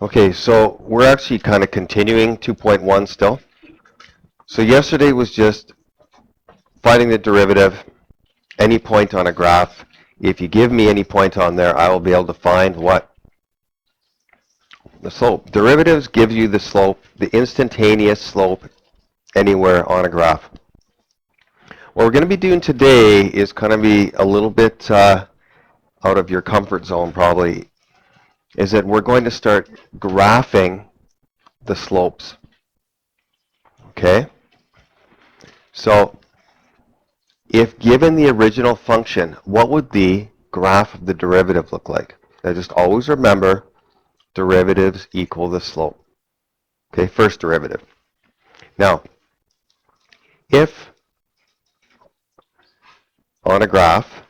Okay, so we're actually kind of continuing 2.1 still. So yesterday was just finding the derivative, any point on a graph. If you give me any point on there, I will be able to find what? The slope. Derivatives give you the slope, the instantaneous slope anywhere on a graph. What we're going to be doing today is going to be a little bit out of your comfort zone probably, is that we're going to start graphing the slopes. Okay? So if given the original function, what would the graph of the derivative look like? Now just always remember, derivatives equal the slope. Okay, first derivative. Now, if on a graph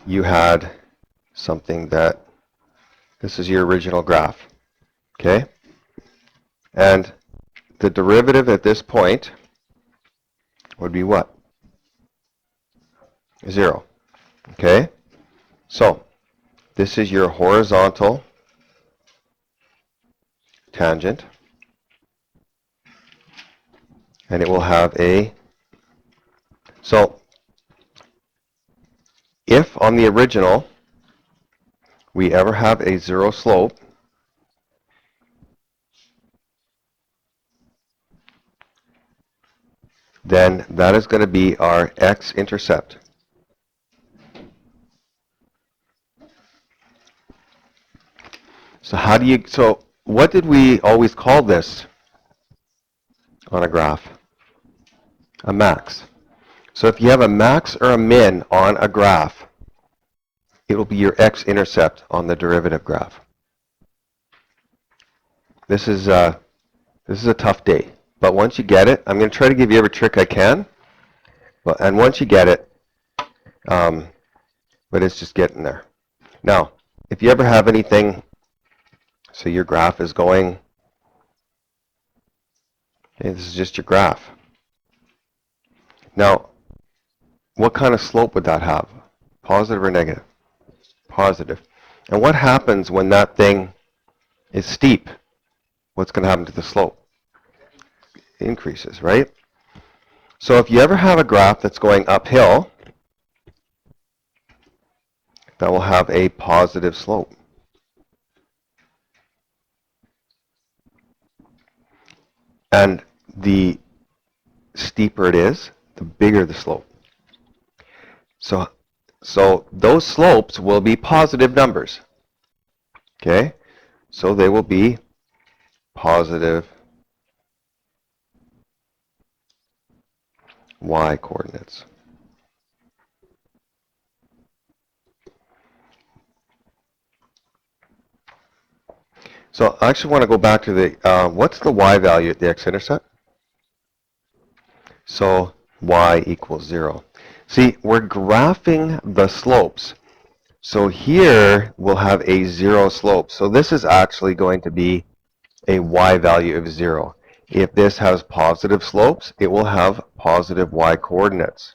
you had something that, this is your original graph, okay? And the derivative at this point would be what? 0, okay? So, this is your horizontal tangent, and it will have a, so if on the original we ever have a 0 slope, then that is going to be our x-intercept. So what did we always call this on a graph? A max. So if you have a max or a min on a graph, it will be your x-intercept on the derivative graph. This is a tough day, but once you get it, I'm going to try to give you every trick I can. And once you get it, but it's just getting there. Now, if you ever have anything, so your graph is going, okay, this is just your graph. Now, what kind of slope would that have? Positive or negative? Positive. And what happens when that thing is steep? What's going to happen to the slope? It increases, right? So if you ever have a graph that's going uphill, that will have a positive slope. And the steeper it is, the bigger the slope. So those slopes will be positive numbers. Okay? So they will be positive y coordinates. So I actually want to go back to the, what's the y value at the x-intercept? So y equals 0. See, we're graphing the slopes. So here we'll have a 0 slope. So this is actually going to be a y value of 0. If this has positive slopes, it will have positive y coordinates.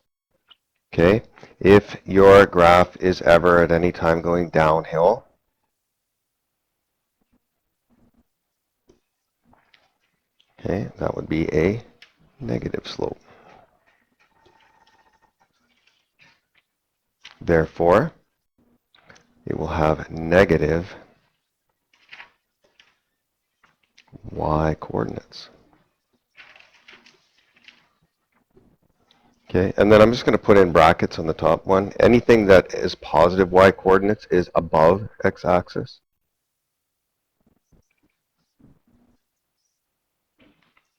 Okay? If your graph is ever at any time going downhill, okay, that would be a negative slope. Therefore, it will have negative y coordinates. Okay, and then I'm just going to put in brackets on the top one. Anything that is positive y coordinates is above x-axis.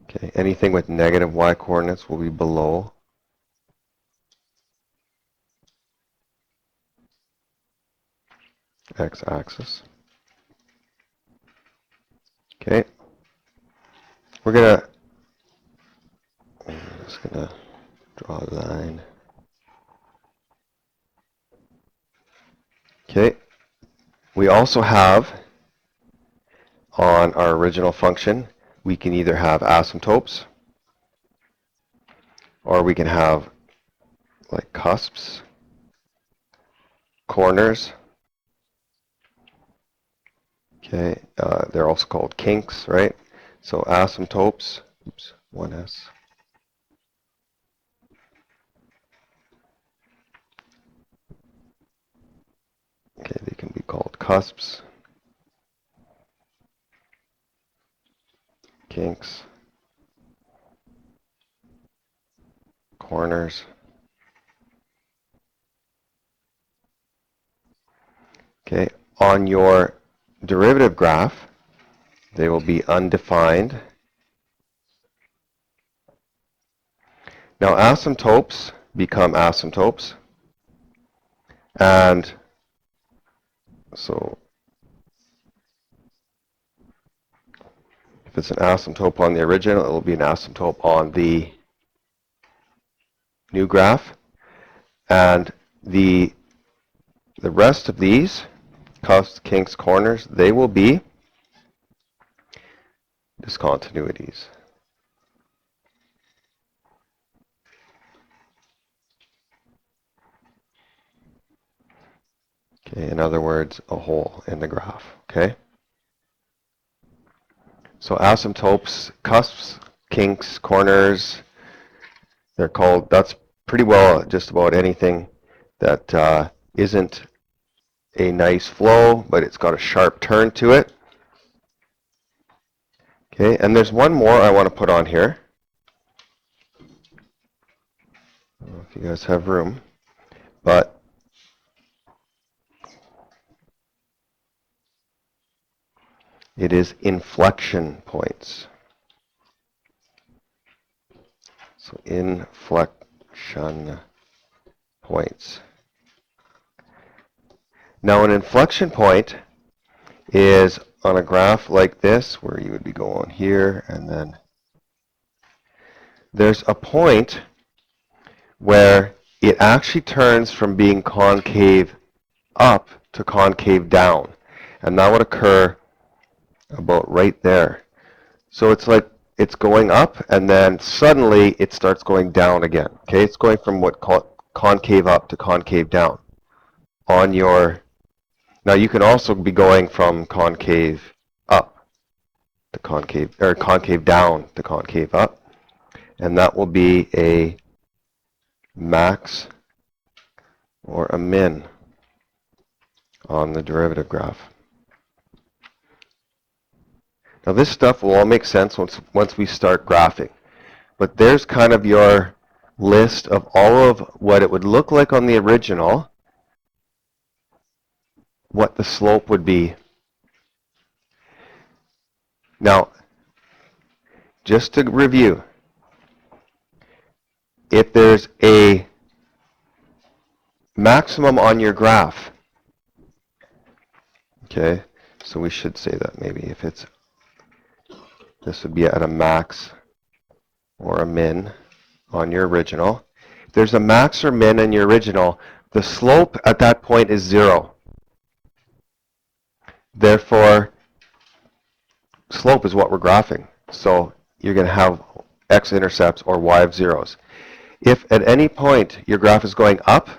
Okay, anything with negative y coordinates will be below x-axis. Okay, I'm just gonna draw a line. Okay, we also have on our original function, we can either have asymptotes or we can have like cusps, corners, Okay, they're also called kinks, right? So asymptotes, oops, one S. Okay, they can be called cusps, kinks, corners. Okay, on your derivative graph, they will be undefined. Now asymptotes become asymptotes, and so if it's an asymptote on the original, it will be an asymptote on the new graph, and the rest of these, cusps, kinks, corners, they will be discontinuities. Okay, in other words, a hole in the graph, okay? So asymptotes, cusps, kinks, corners, they're called, that's pretty well just about anything that isn't a nice flow, but it's got a sharp turn to it. Okay, and there's one more I want to put on here. I don't know if you guys have room, but it is inflection points. So inflection points. Now an inflection point is on a graph like this, where you would be going here, and then there's a point where it actually turns from being concave up to concave down. And that would occur about right there. So it's like it's going up, and then suddenly it starts going down again. Okay, it's going from what concave up to concave down. On your now you can also be going from concave up to concave, or concave down to concave up, and that will be a max or a min on the derivative graph. Now this stuff will all make sense once we start graphing. But there's kind of your list of all of what it would look like on the original, what the slope would be. Now, just to review, if there's a maximum on your graph, okay, so we should say that maybe if it's, this would be at a max or a min on your original. If there's a max or min in your original, the slope at that point is 0. Therefore, slope is what we're graphing. So you're going to have x-intercepts or y of zeros. If at any point your graph is going up,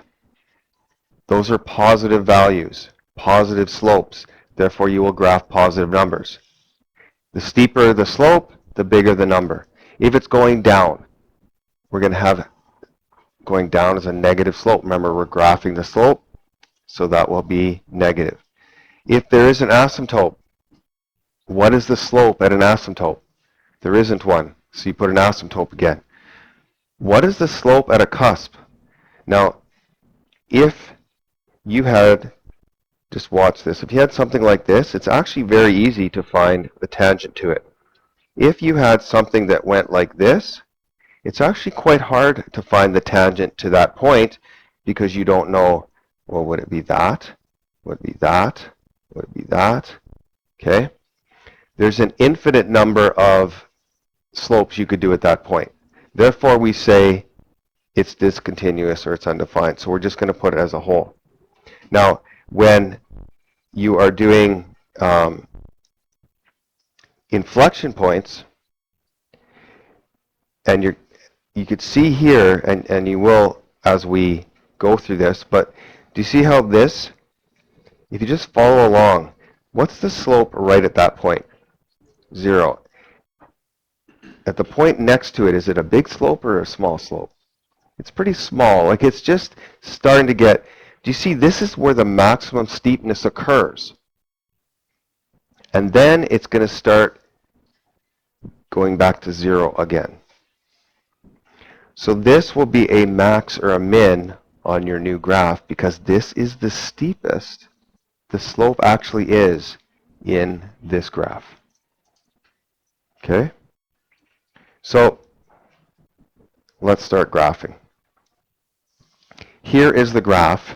those are positive values, positive slopes. Therefore, you will graph positive numbers. The steeper the slope, the bigger the number. If it's going down, we're going to have going down as a negative slope. Remember, we're graphing the slope, so that will be negative. If there is an asymptote, what is the slope at an asymptote? There isn't one, so you put an asymptote again. What is the slope at a cusp? Now, if you had, just watch this, if you had something like this, it's actually very easy to find the tangent to it. If you had something that went like this, it's actually quite hard to find the tangent to that point because you don't know, well, would it be that? Would it be that? Would it be that? Okay? There's an infinite number of slopes you could do at that point. Therefore, we say it's discontinuous or it's undefined. So we're just going to put it as a whole. Now, when you are doing inflection points, and you could see here, and you will as we go through this, but do you see how this, if you just follow along, What's the slope right at that point? 0. At the point next to it, is it a big slope or a small slope? It's pretty small. Like it's just starting to get, do you see this is where the maximum steepness occurs? And then it's going to start going back to 0 again. So this will be a max or a min on your new graph because this is the steepest the slope actually is in this graph. Okay? So let's start graphing. Here is the graph.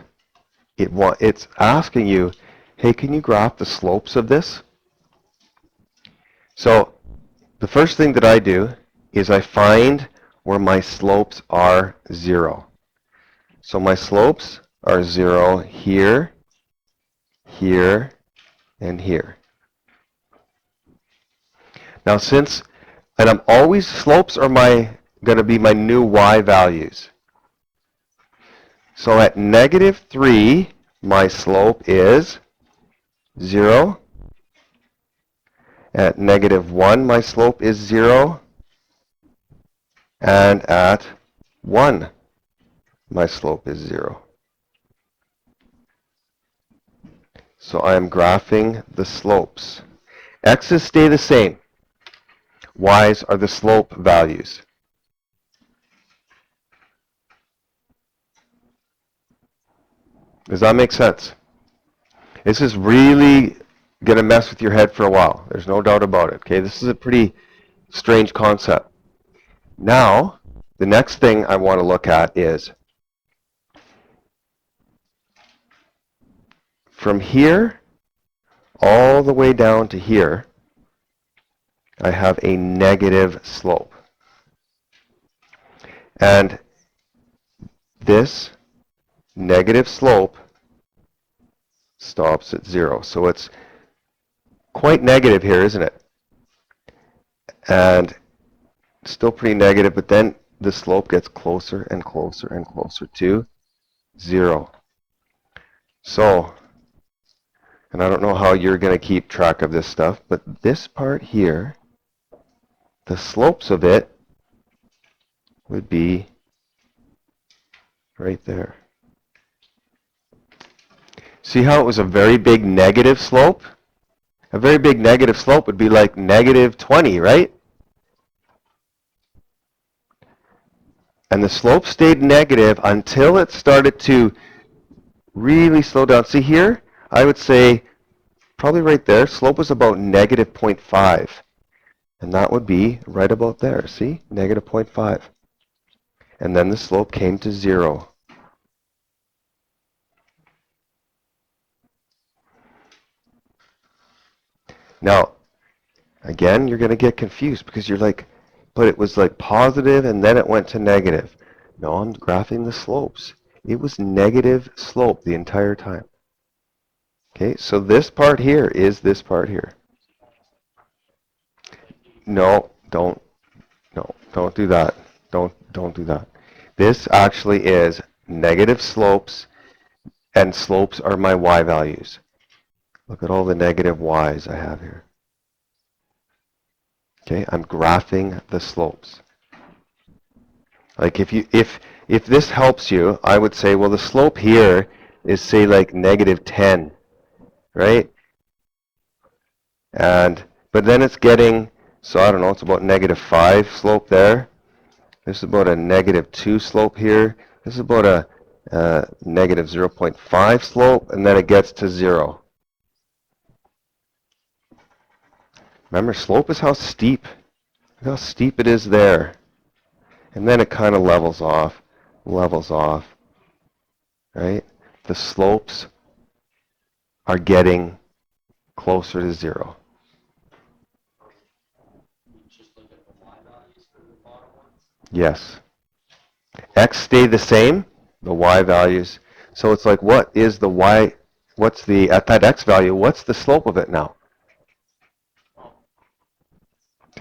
It's asking you, hey, can you graph the slopes of this? So the first thing that I do is I find where my slopes are 0. So my slopes are 0 here, here, and here. Now and I'm always, slopes are going to be my new y values. So at -3, my slope is 0. At -1, my slope is 0. And at 1, my slope is 0. So I am graphing the slopes. X's stay the same. Y's are the slope values. Does that make sense? This is really going to mess with your head for a while. There's no doubt about it. Okay, this is a pretty strange concept. Now, the next thing I want to look at is from here all the way down to here, I have a negative slope. And this negative slope stops at 0. So it's quite negative here, isn't it? And still pretty negative, but then the slope gets closer and closer and closer to 0. So, and I don't know how you're going to keep track of this stuff, but this part here, the slopes of it would be right there. See how it was a very big negative slope? A very big negative slope would be like -20, right? And the slope stayed negative until it started to really slow down. See here, I would say probably right there, slope was about -0.5. And that would be right about there. See, -0.5. And then the slope came to 0. Now, again, you're going to get confused because you're like, but it was like positive and then it went to negative. No, I'm graphing the slopes. It was negative slope the entire time. Okay, so this part here is this part here. No, don't do that. Don't do that. This actually is negative slopes, and slopes are my y values. Look at all the negative y's I have here. Okay, I'm graphing the slopes. Like if this helps you, I would say, well, the slope here is say like -10, right? But then it's getting, so I don't know, it's about -5 slope there. This is about a -2 slope here. This is about a -0.5 slope, and then it gets to 0. Remember, slope is how steep. Look how steep it is there. And then it kind of levels off, right? The slopes are getting closer to 0. Yes. X stay the same, the y values. So it's like, what is the y, what's the, at that x value, what's the slope of it now?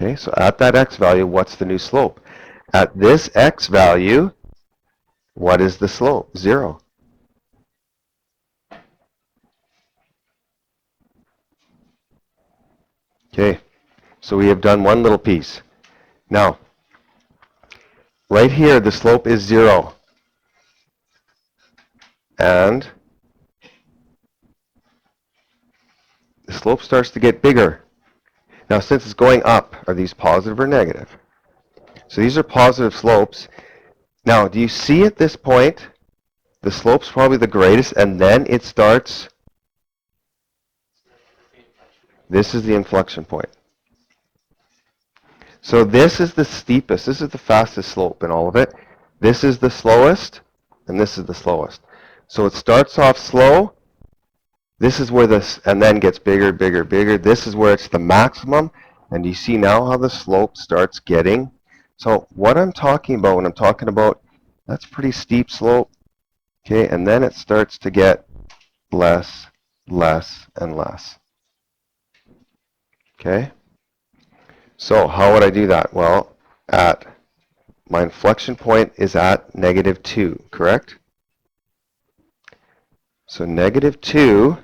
Okay, so at that x value, what's the new slope? At this x value, what is the slope? 0. Okay, so we have done one little piece. Now, right here, the slope is 0. And the slope starts to get bigger. Now, since it's going up, are these positive or negative? So these are positive slopes. Now, do you see at this point, the slope's probably the greatest, and then it starts, this is the inflection point. So this is the steepest, this is the fastest slope in all of it. This is the slowest, and this is the slowest. So it starts off slow, this is where this, and then gets bigger, bigger, bigger. This is where it's the maximum, and you see now how the slope starts getting. So what I'm talking about when I'm talking about, that's pretty steep slope, okay, and then it starts to get less, less, and less. Okay? So how would I do that? Well, my inflection point is at -2, correct? So -2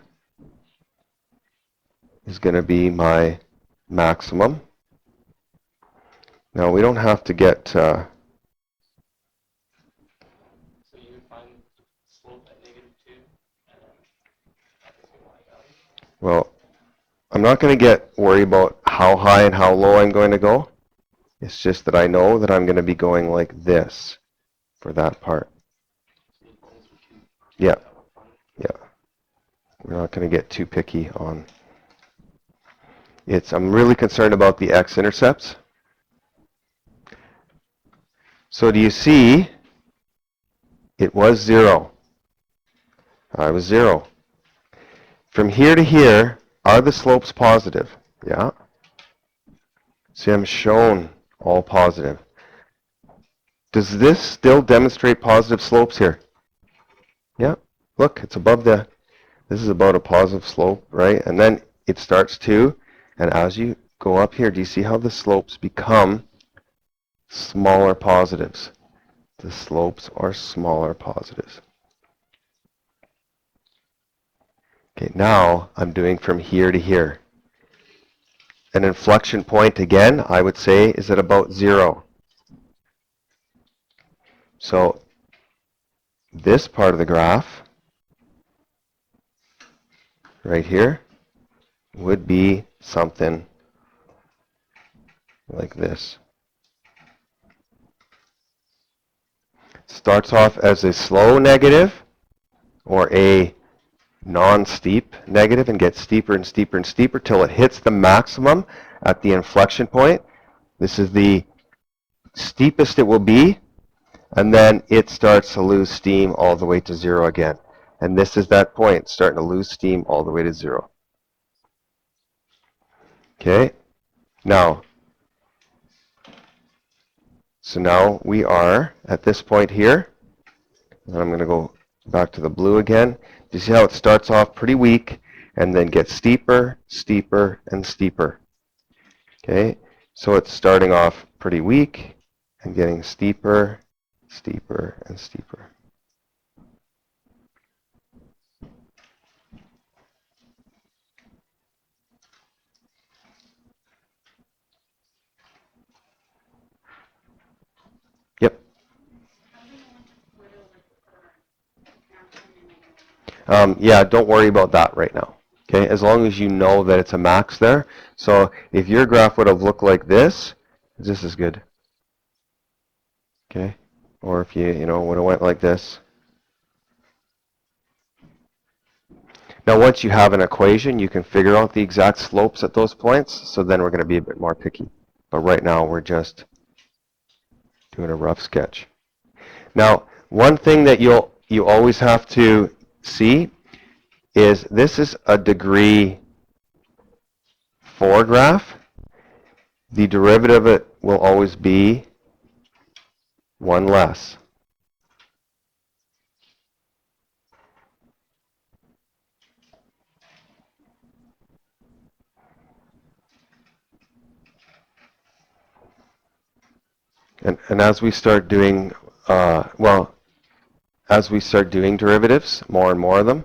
is going to be my maximum. Now we don't have to get... So you would find slope at -2, and then that's the y value. Well, I'm not going to worry about how high and how low I'm going to go. It's just that I know that I'm going to be going like this for that part. Yeah. Yeah. We're not going to get too picky on... I'm really concerned about the x-intercepts. So do you see, it was 0. I was 0. From here to here, are the slopes positive? Yeah. See, I'm shown all positive. Does this still demonstrate positive slopes here? Yeah. Look, it's above this is about a positive slope, right? And then it starts to, and as you go up here, do you see how the slopes become smaller positives? The slopes are smaller positives. Okay, now I'm doing from here to here. An inflection point, again, I would say, is at about 0. So this part of the graph, right here, would be something like this. Starts off as a slow negative or a non-steep negative and gets steeper and steeper and steeper till it hits the maximum at the inflection point. This is the steepest it will be, and then it starts to lose steam all the way to 0 again. And this is that point, starting to lose steam all the way to 0. Okay, now, so now we are at this point here, and I'm going to go back to the blue again. You see how it starts off pretty weak and then gets steeper, steeper, and steeper. Okay, so it's starting off pretty weak and getting steeper, steeper, and steeper. Yep. Yeah, don't worry about that right now. Okay, as long as you know that it's a max there. So if your graph would have looked like this is good. Okay, or if you would have went like this. Now once you have an equation, you can figure out the exact slopes at those points, so then we're going to be a bit more picky. But right now we're just doing a rough sketch. Now, one thing that you always have to see is this is a degree 4 graph. The derivative of it will always be 1 less. And as we start doing, as we start doing derivatives, more and more of them,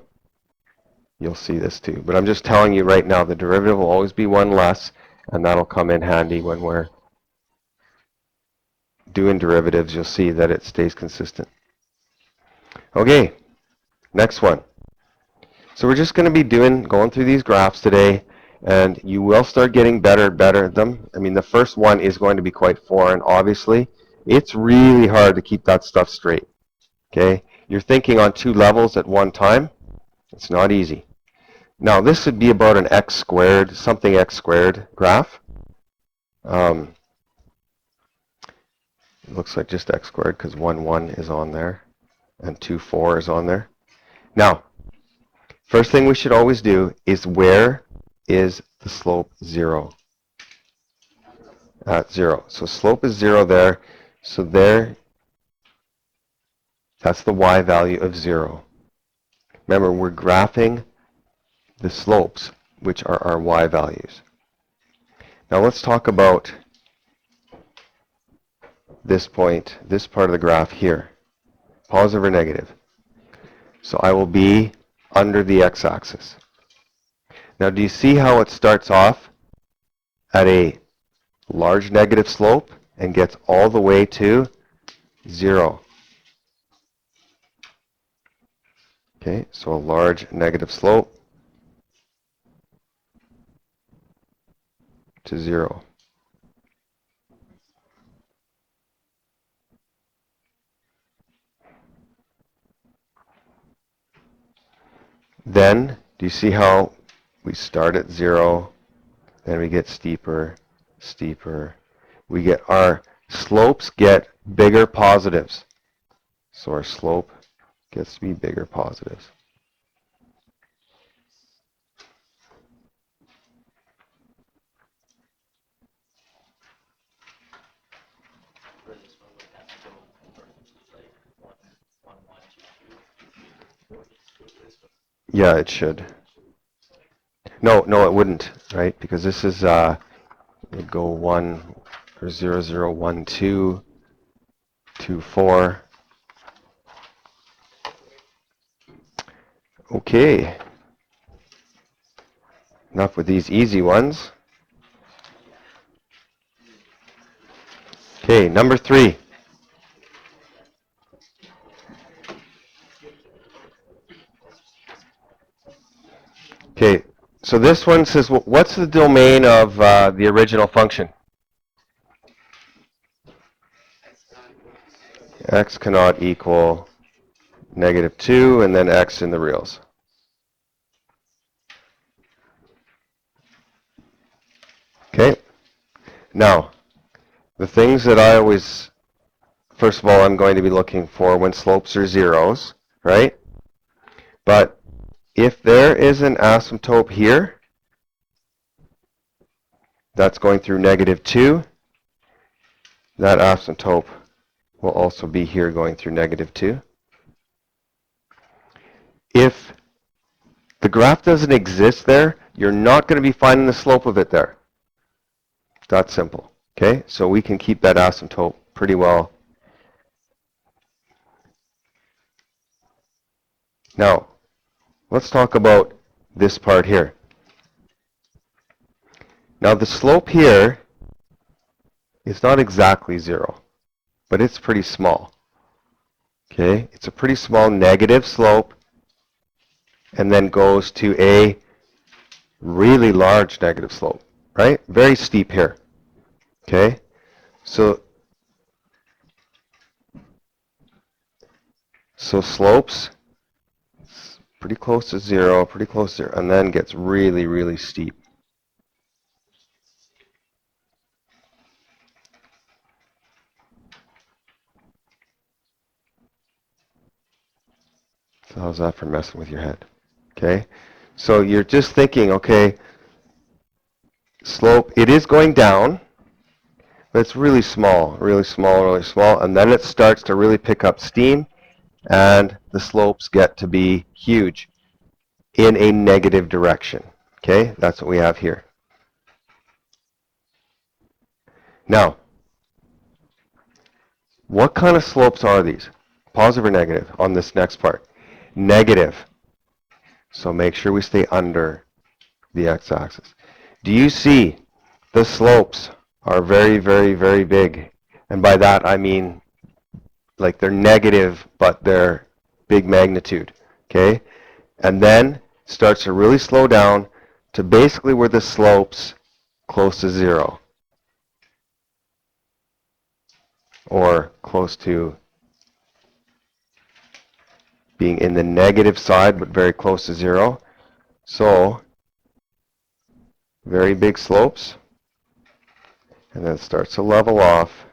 you'll see this too. But I'm just telling you right now, the derivative will always be 1 less, And that'll come in handy when we're doing derivatives. You'll see that it stays consistent. Okay, next one. So we're just going to be going through these graphs today, and you will start getting better at them. I mean, the first one is going to be quite foreign, obviously. It's really hard to keep that stuff straight. Okay, you're thinking on two levels at one time. It's not easy. Now, this would be about an x squared, something x squared graph. It looks like just x squared because 1, 1 is on there and 2, 4 is on there. Now, first thing we should always do is where is the slope 0? At 0. So slope is 0 there. So there, that's the y value of 0. Remember, we're graphing the slopes, which are our y values. Now let's talk about this point, this part of the graph here. Positive or negative? So I will be under the x-axis. Now do you see how it starts off at a large negative slope and gets all the way to 0? Okay, so a large negative slope to 0. Then, do you see how we start at 0, then we get steeper, steeper. We get our slopes get bigger positives. So our slope gets to be bigger positives. For this one, would have to go over like 1, 1, 1, 2, 2. Yeah, it should. No, it wouldn't, right? Because this is, it'd go 1 or 0, 0, 1, 2, 2, 4. Okay. Enough with these easy ones. Okay, number 3. Okay, so this one says, what's the domain of the original function? X cannot equal negative 2, and then x in the reals. Okay, now, the things that I always, first of all, I'm going to be looking for when slopes are zeros, right? But if there is an asymptote here, that's going through negative 2, that asymptote will also be here going through negative 2. If the graph doesn't exist there, you're not going to be finding the slope of it there. That's simple. Okay, so we can keep that asymptote pretty well. Now, let's talk about this part here. Now, the slope here is not exactly 0, but it's pretty small. Okay, it's a pretty small negative slope, and then goes to a really large negative slope, right? Very steep here. Okay, so slopes pretty close to 0, pretty close there, and then gets really, really steep. So how's that for messing with your head? Okay, so you're just thinking, okay, slope, it is going down, but it's really small, really small, really small, and then it starts to really pick up steam, and the slopes get to be huge in a negative direction. Okay, that's what we have here. Now, what kind of slopes are these? Positive or negative on this next part? Negative. So make sure we stay under the x-axis. Do you see the slopes are very, very, very big. And by that I mean like they're negative, but they're big magnitude, okay? And then starts to really slow down to basically where the slope's close to zero. Or close to being in the negative side, but very close to zero. So, very big slopes. And then it starts to level off.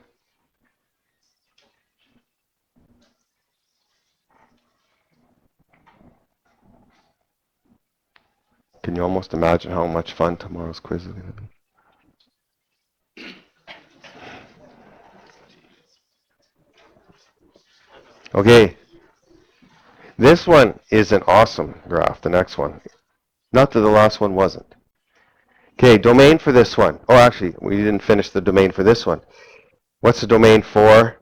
Can you almost imagine how much fun tomorrow's quiz is going to be? Okay. This one is an awesome graph, the next one. Not that the last one wasn't. Okay, domain for this one. Oh, actually, we didn't finish the domain for this one. What's the domain for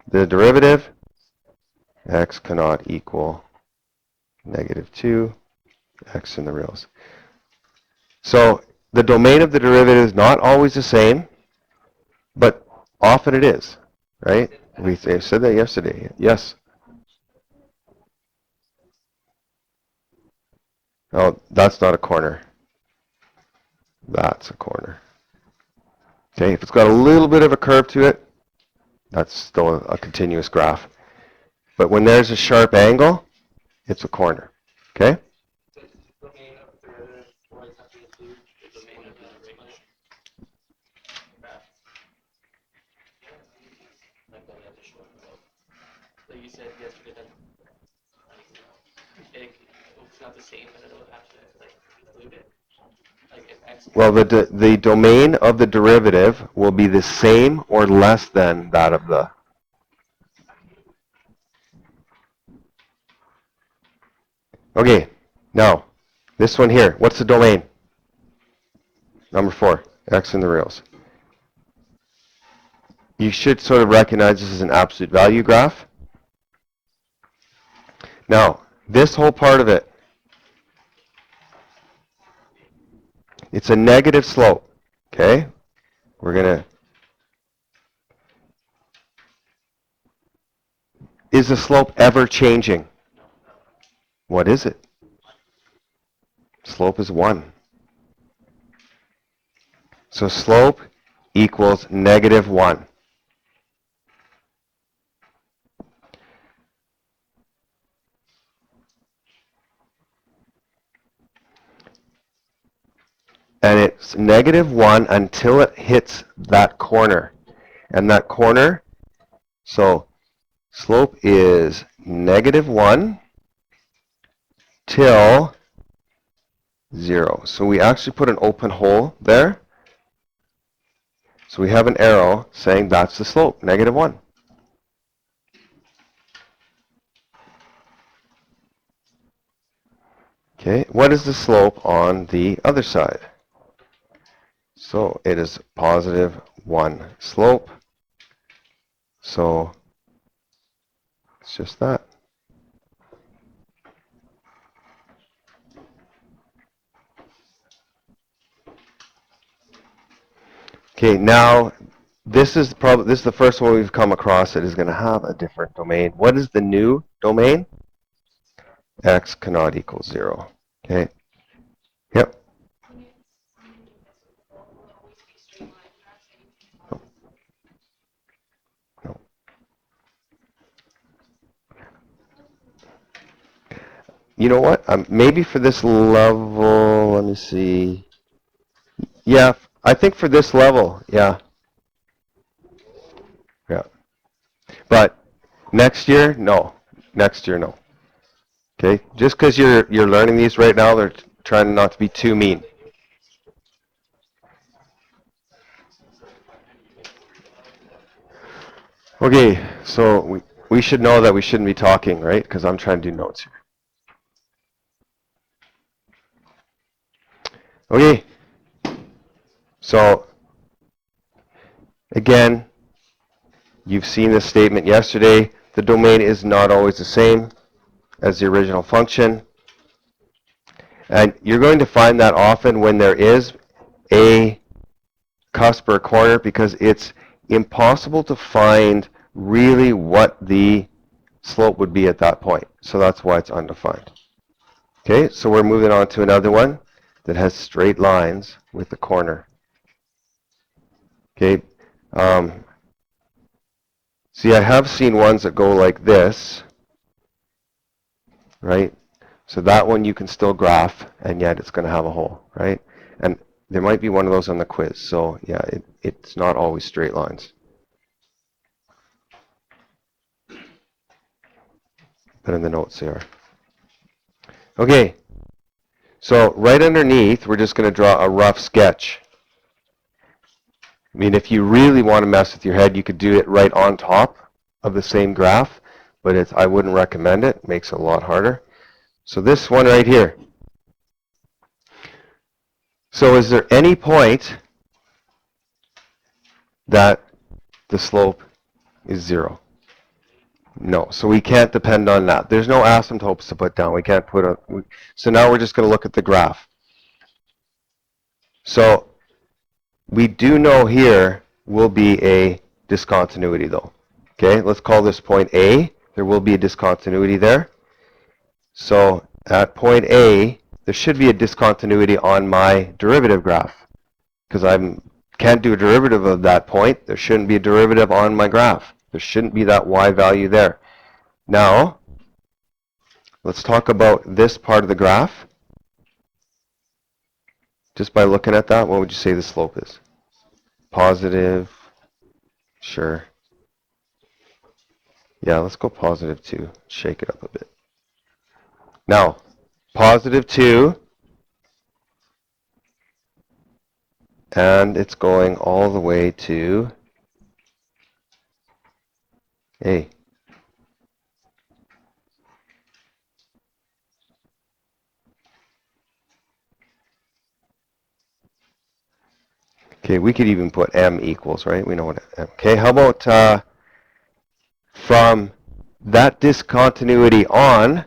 the derivative? X cannot equal negative 2, x in the reals. So the domain of the derivative is not always the same, but often it is, right? We said that yesterday. Yes. Oh, that's not a corner. That's a corner. Okay, if it's got a little bit of a curve to it, that's still a continuous graph. But when there's a sharp angle, it's a corner. Okay? Domain of the derivative, or does it have to include the domain of the derivative? Like the additional code. So you said yesterday that it's not the same, but it would have to like include it. Like if x. Well, the domain of the derivative will be the same or less than that of the. Okay, now, this one here, what's the domain? Number 4, x in the reals. You should sort of recognize this is an absolute value graph. Now, this whole part of it, it's a negative slope, okay? We're going to... Is the slope ever changing? What is it? Slope is 1. So slope equals negative 1. And it's negative 1 until it hits that corner. And that corner, so slope is negative 1 till 0. So we actually put an open hole there. So we have an arrow saying that's the slope, negative 1. Okay, what is the slope on the other side? So it is positive 1 slope. So it's just that. Okay, now this is the first one we've come across that is going to have a different domain. What is the new domain? X cannot equal 0. Okay. Yep. No. You know what? Maybe for this level, let me see. Yeah, I think for this level, yeah. Yeah. But next year, no. Next year, no. Okay? Just because you're learning these right now, they're trying not to be too mean. Okay, so we should know that we shouldn't be talking, right? Because I'm trying to do notes here. Okay. So, again, you've seen this statement yesterday. The domain is not always the same as the original function. And you're going to find that often when there is a cusp or corner because it's impossible to find really what the slope would be at that point. So that's why it's undefined. Okay, so we're moving on to another one that has straight lines with the corner. Okay, see, I have seen ones that go like this, right? So that one you can still graph, and yet it's going to have a hole, right? And there might be one of those on the quiz. So yeah, it's not always straight lines. But in the notes they are. Okay, so right underneath, we're just going to draw a rough sketch. I mean, if you really want to mess with your head, you could do it right on top of the same graph, but I wouldn't recommend it. It makes it a lot harder. So this one right here. So is there any point that the slope is 0? No, so we can't depend on that. There's no asymptotes to put down. We can't put a... So now we're just going to look at the graph. So we do know here will be a discontinuity though. Okay, let's call this point A. There will be a discontinuity there. So at point A, there should be a discontinuity on my derivative graph. Because I can't do a derivative of that point, there shouldn't be a derivative on my graph. There shouldn't be that y value there. Now, let's talk about this part of the graph. Just by looking at that, what would you say the slope is? Positive. Sure. Yeah, let's go positive 2. Shake it up a bit. Now, positive 2. And it's going all the way to A. Okay, we could even put m equals, right? We know what m. Okay, how about from that discontinuity on,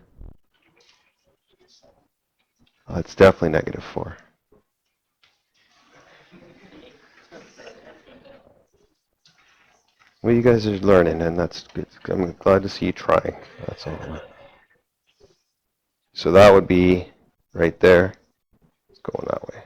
it's definitely negative 4. Well, you guys are learning, and that's good. I'm glad to see you trying. That's all. So that would be right there. It's going that way.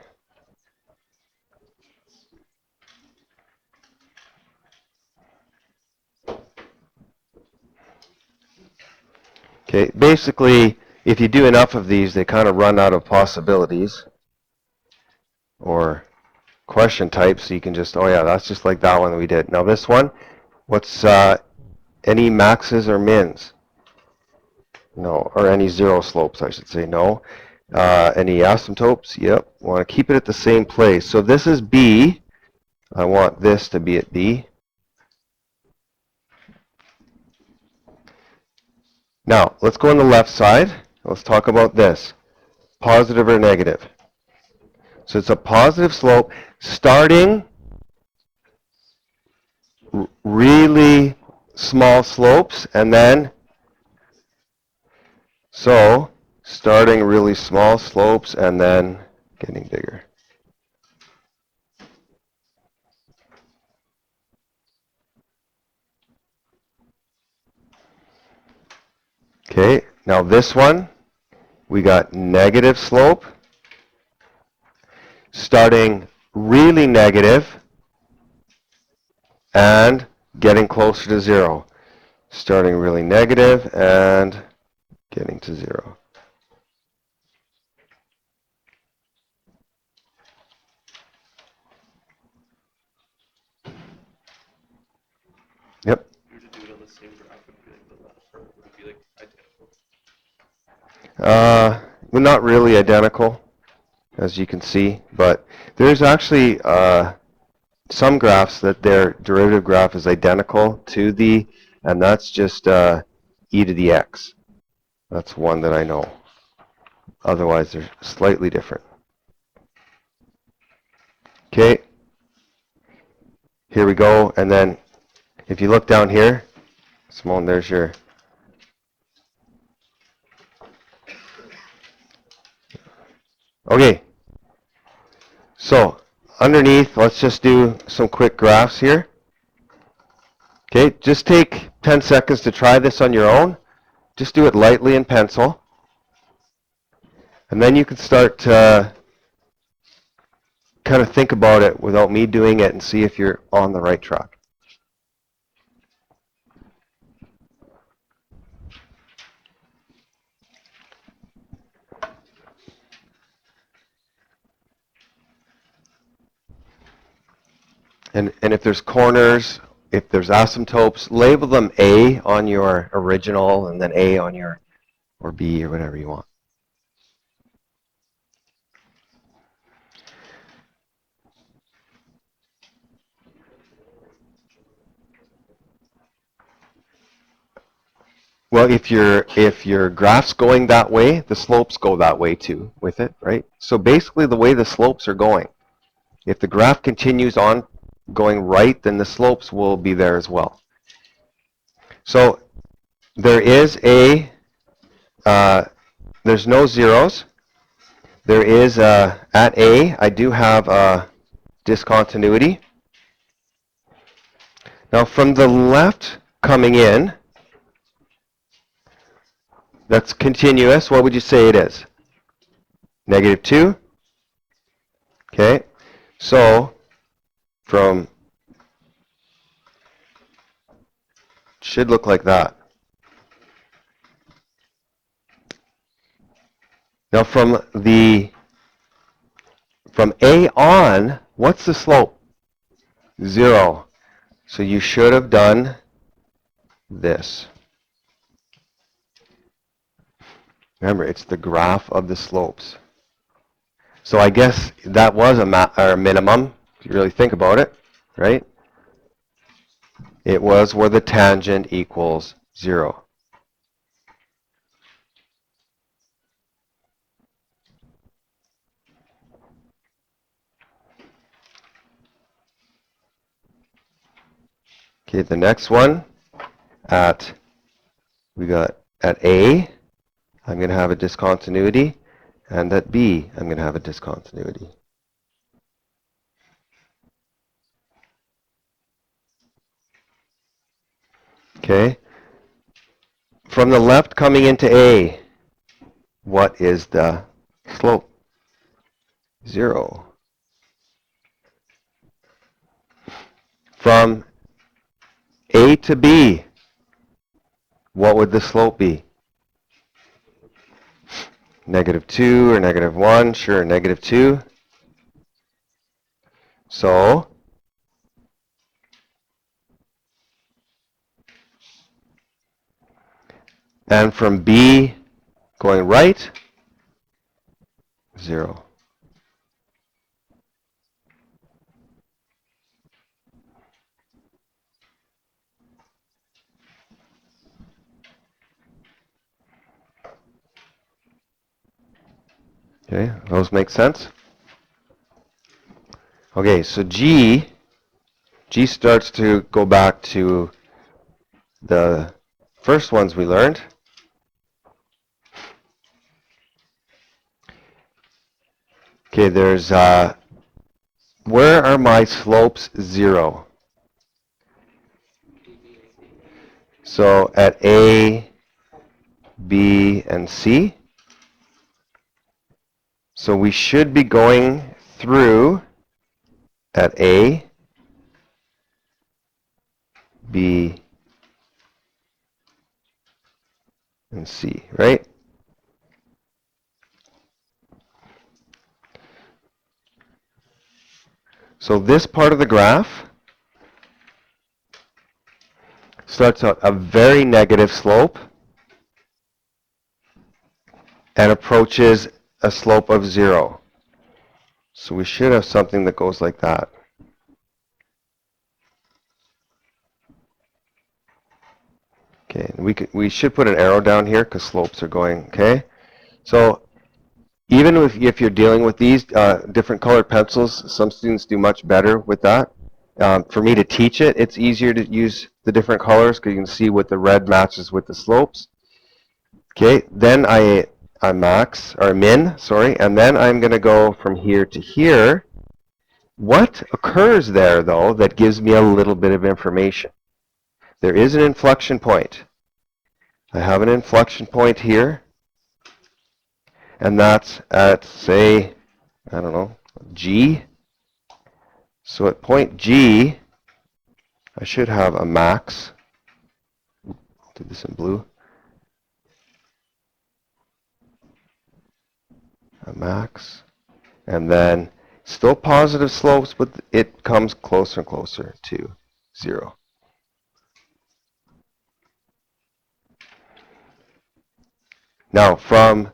Okay, basically, if you do enough of these, they kind of run out of possibilities or question types, so you can just, oh yeah, that's just like that one that we did. Now this one, what's any maxes or mins? No, or any zero slopes, I should say, no. Any asymptotes? Yep, want to keep it at the same place. So this is B. I want this to be at B. Now, let's go on the left side. Let's talk about this. Positive or negative? So it's a positive slope starting really small slopes and then, so starting really small slopes and then getting bigger. Okay, now this one, we got negative slope, starting really negative and getting closer to 0. Starting really negative and getting to 0. Yep. If you were to do it on the same graph, would it be like the left, or would it be like identical? Well, not really identical, as you can see, but there's actually some graphs that their derivative graph is identical to the, and that's just e to the x. That's one that I know. Otherwise, they're slightly different. Okay. Here we go, and then if you look down here, Simone, there's your... Okay. So, underneath, let's just do some quick graphs here. Okay, just take 10 seconds to try this on your own. Just do it lightly in pencil. And then you can start to kind of think about it without me doing it and see if you're on the right track. And if there's corners, if there's asymptotes, label them A on your original and then A on your, or B or whatever you want. Well, if your graph's going that way, the slopes go that way too with it, right? So basically the way the slopes are going, if the graph continues on going right, then the slopes will be there as well. So there is there's no zeros. There is, at A, I do have a discontinuity. Now from the left coming in, that's continuous. What would you say it is? -2? Okay. So from, should look like that. Now from A on, what's the slope? 0. So you should have done this. Remember, it's the graph of the slopes. So I guess that was a minimum, if you really think about it, right? It was where the tangent equals 0. Okay, the next one, we got at A, I'm going to have a discontinuity, and at B, I'm going to have a discontinuity. Okay, from the left coming into A, what is the slope? 0. From A to B, what would the slope be? -2 or -1? Sure, -2. So, and from B going right, 0. Okay, those make sense? Okay, so G starts to go back to the first ones we learned. Okay, there's, where are my slopes 0? So at A, B, and C. So we should be going through at A, B, and C, right? So this part of the graph starts out a very negative slope and approaches a slope of 0. So we should have something that goes like that. Okay, we should put an arrow down here because slopes are going, okay? So even if you're dealing with these different colored pencils, some students do much better with that. For me to teach it, it's easier to use the different colors because you can see what the red matches with the slopes. Okay, then I min, sorry, and then I'm going to go from here to here. What occurs there, though, that gives me a little bit of information? There is an inflection point. I have an inflection point here, and that's at, say, I don't know, G. So at point G, I should have a max. Do this in blue. A max. And then still positive slopes, but it comes closer and closer to 0. Now from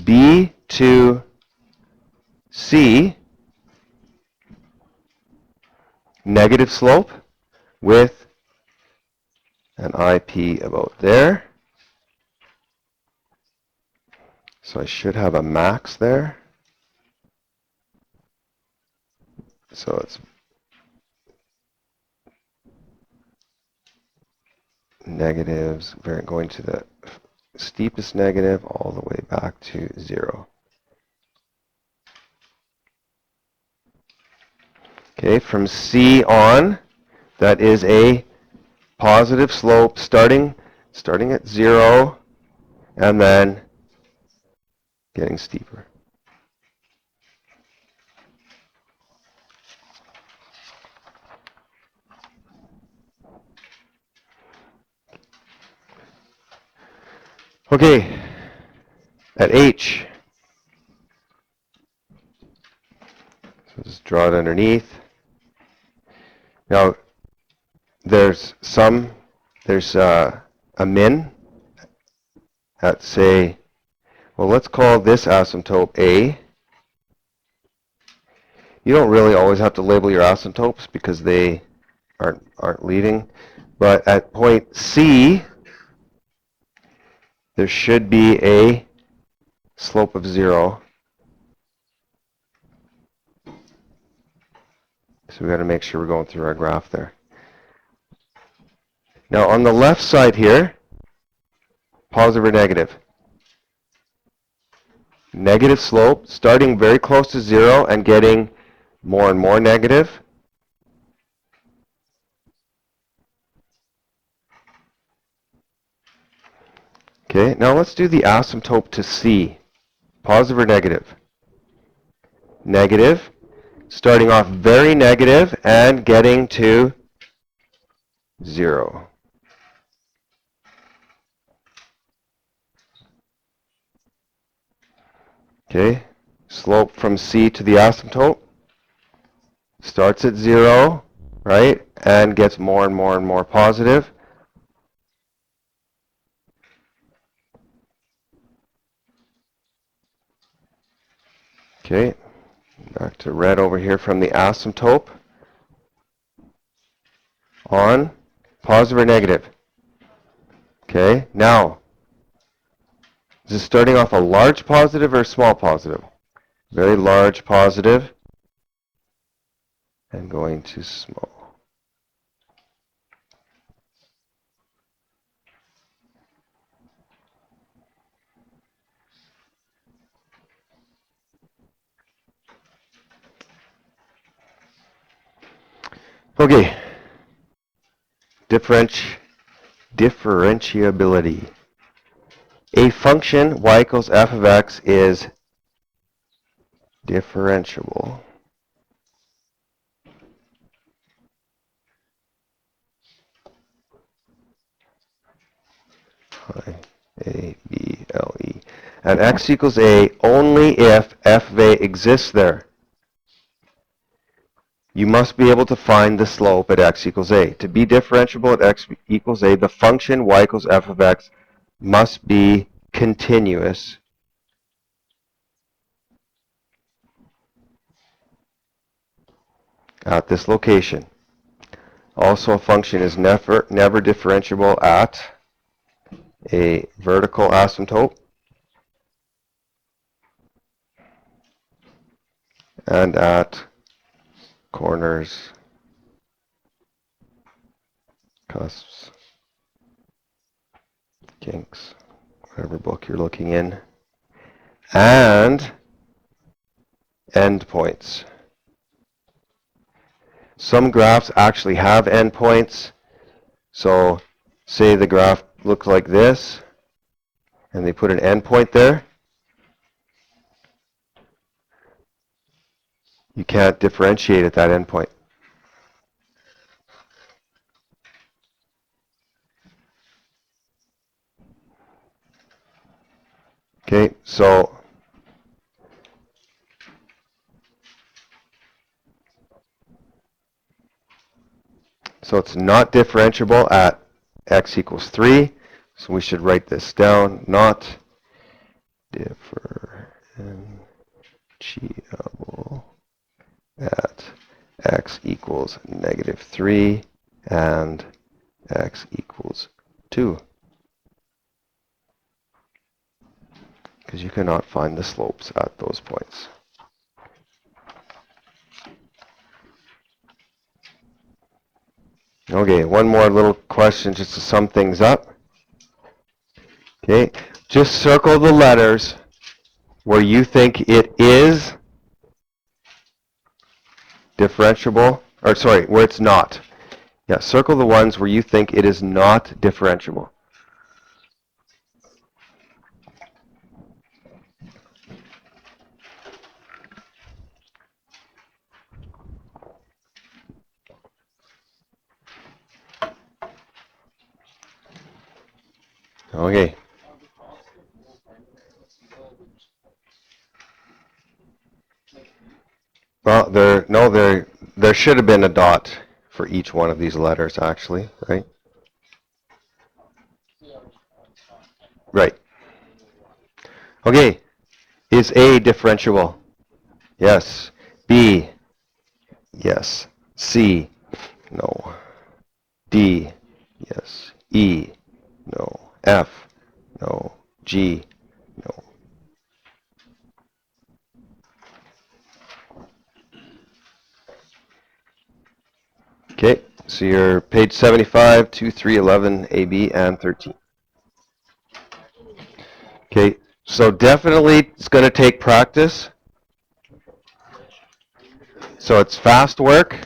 B to C, negative slope with an IP about there. So I should have a max there. So it's negatives, going to the steepest negative all the way back to 0. Okay, from C on, that is a positive slope starting at 0 and then getting steeper. Okay, at H, so just draw it underneath. Now, there's a min at, say, well, let's call this asymptote A. You don't really always have to label your asymptotes because they aren't leading. But at point C, there should be a slope of 0. So we've got to make sure we're going through our graph there. Now on the left side here, positive or negative? Negative slope, starting very close to 0 and getting more and more negative. Okay, now let's do the asymptote to C. Positive or negative? Negative. Starting off very negative and getting to 0. Okay, slope from C to the asymptote starts at 0, right, and gets more and more and more positive. Okay, back to red over here from the asymptote. On, positive or negative? Okay, now, is this starting off a large positive or a small positive? Very large positive and going to small. Okay, differentiability. A function y equals f of x is differentiable. A, B, L, E. And x equals a only if f of a exists there. You must be able to find the slope at x equals a. To be differentiable at x equals a, the function y equals f of x must be continuous at this location. Also, a function is never differentiable at a vertical asymptote and at corners, cusps, kinks, whatever book you're looking in, and endpoints. Some graphs actually have endpoints. So say the graph looks like this, and they put an endpoint there. You can't differentiate at that endpoint. Okay, so it's not differentiable at x equals 3. So we should write this down, not differentiable at x equals -3 and x equals 2. Because you cannot find the slopes at those points. Okay, one more little question just to sum things up. Okay, just circle the letters where you think it is differentiable, or sorry, where it's not. Yeah, circle the ones where you think it is not differentiable. Okay. Well, there should have been a dot for each one of these letters, actually, right? Right. Okay. Is A differentiable? Yes. B? Yes. C? No. D? Yes. E? No. F? No. G? No. Okay, so you're page 75, 2, 3, 11, A, B, and 13. Okay, so definitely it's going to take practice. So it's fast work.